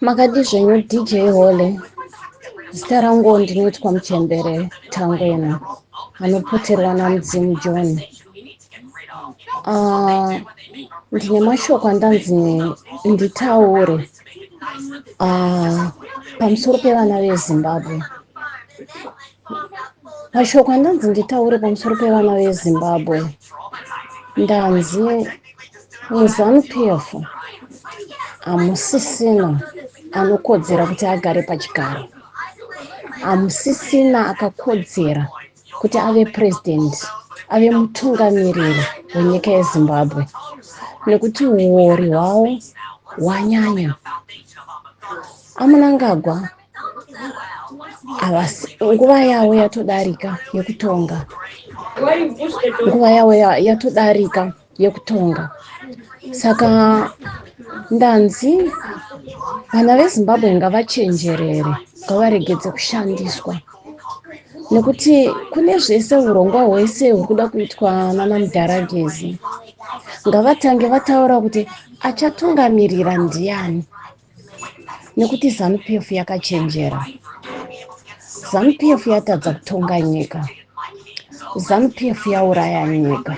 Makadi zvenyu DJ Hole. Zita rangu ndinoitwa Muchembere Tangwena, anopoterwa naMudzimu John. Ndine mashoko andanzi nditaure pamusoro pevana veZimbabwe. Mashoko andanzi nditaure pamusoro pevana veZimbabwe. Ndanzi muZANU-PF hamusisina anokodzera kuti agare pachigaro. Hamusisina akakodzera kuti ave president, ave mutungamiriri wenyika yeZimbabwe, nekuti uori hwavo hwanyanya. Amunangagwa nguva yavo yatodarika yekutonga. Nguva yavo yatodarika yekutonga. Saka ndanzi vana veZimbabwe ngavachenjerere, ngavaregedze kushandiswa. Nekuti kune zvese urongwa hwese hurikuda kuitwa nana Mudharagezi. Ngavatange vataura kuti achatungamirira ndiani. Nekuti ZANU-PF yakachenjera. ZANU-PF yatadza kutonga nyika. ZANU-PF yauraya nyika.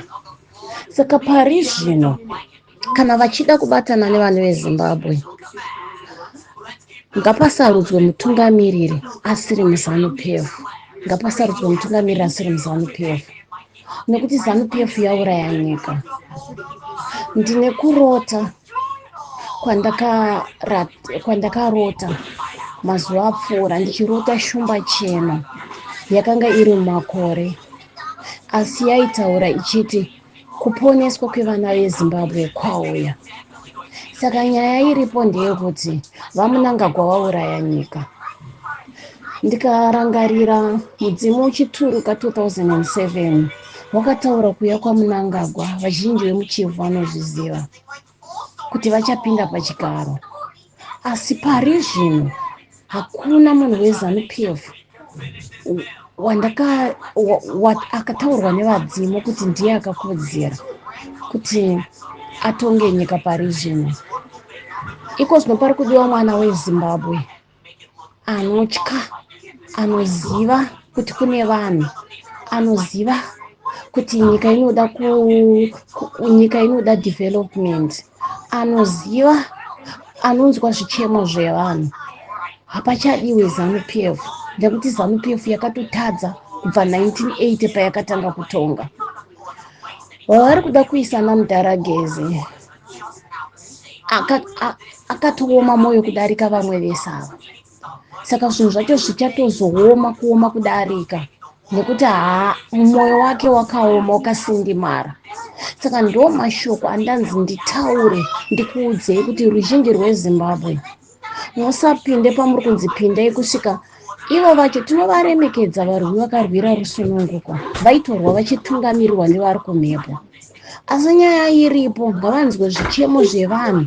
Saka pari zvino kana vachida kubatana nevanhu veZimbabwe, ngapasarudzwe mutungamiriri asiri muZANU-PF. Ngapasarudzwe mutungamiriri asiri muZANU-PF. Nekuti ZANU-PF yauraya nyika. Ndine kurota kwandakarota mazuva apfuura, ndichirota shumba chena yakanga iri mumakore, asi yaitaura ichiti kuponeswa kwevana veZimbabwe kwauya. Saka nyaya iripo ndeyekuti vamunangagwa vauraya nyika. Ndikarangarira Mudzimu Chituruka 2007 wakataura kuuya kwaMunangagwa, vazhinji vemuChivu vanozviziva kuti vachapinda pachigaro. Asi pari zvino hakuna munhu weZANU-PF akataurwa nevadzimu kuti ndiye akakodzera kuti atonge nyika pari zvino. Iko zvino pari kudiwa mwana weZimbabwe anotya, anoziva kuti kune vanhu, anoziva kuti nyika inoda development, anoziva, anonzwa zvichemo zvevanhu. Hapachadiwe ZANU-PF, nekuti ZANU-PF yakatotadza kubva 1980 payakatanga kutonga. Vavari kuda kuisa naMudharagezi akatooma moyo kudarika vamwe vese ava. Saka zvinhu zvacho zvichatozooma kuoma kudarika, nekuti mwoyo wake wakaoma, wakasindimara. Saka ndo mashoko andanzi nditaure ndikuudzei kuti ruzhinji rweZimbabwe musapinde pamuri kunzi pindai kusvika. Ivo vacho tinovaremekedza varwi vakarwira rusununguko, vaitorwa vachitungamirirwa nevari kumhepo. Asi nyaya iripo, ngavanzwe zvichemo zvevanhu,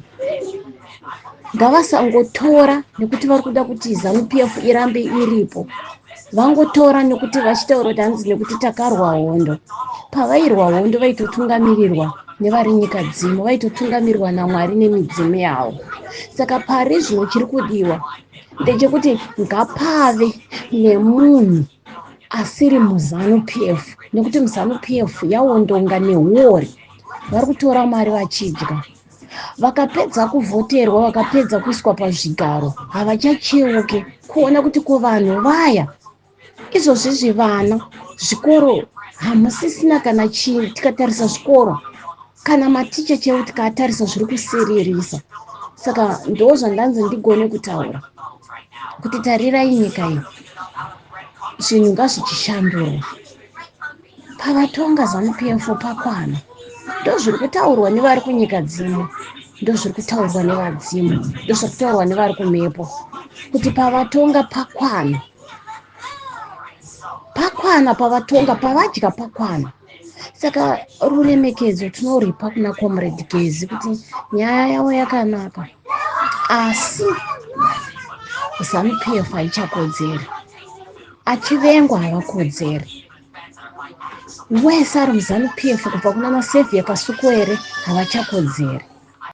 ngavasangotora nekuti vari kuda kuti ZANU-PF irambe iripo. Vangotora nekuti vachitaura kuti hanzi nekuti takarwa hondo. Pavairwa hondo vaitotungamirirwa nevari nyika dzimo, vaitotungamirirwa naMwari nemidzimu yavo. Saka pari zvino chiri kudiwa ndechekuti ngapave nemunhu asiri muZANU-PF, nekuti muZANU-PF yaondonga nehuori. Vari kutora mari vachidya. Vakapedza kuvhoterwa, vakapedza kuiswa pazvigaro, havachacheuke kuona kuti vanhu vaya izvozvizvi vana zvikoro hamusisina kana chii. Tikatarisa zvikoro kana maticha chaiwo tikatarisa zviri kusiririsa. Saka ndo zvandanzi ndigone kutaura kuti tarirai nyika iyi, zvinhu ngazvichishandurwa. Pavatonga ZANU-PF pakwana. Ndo zviri kutaurwa nevari kunyika dzimo, ndo zviri kutaurwa nevadzimu, ndo zviri kutaurwa nevari kumhepo kuti pavatonga pakwana. Pakwana pavatonga, pavadya pakwana. Saka ruremekedzo tinoripa kuna Comrade Gezi kuti nyaya yavo yakanaka. Asi ZANU-PF haichakodzeri, achivengwa havakodzeri. Wese ari muZANU-PF kubva kuna naSaviour Kasukuwere havachakodzeri.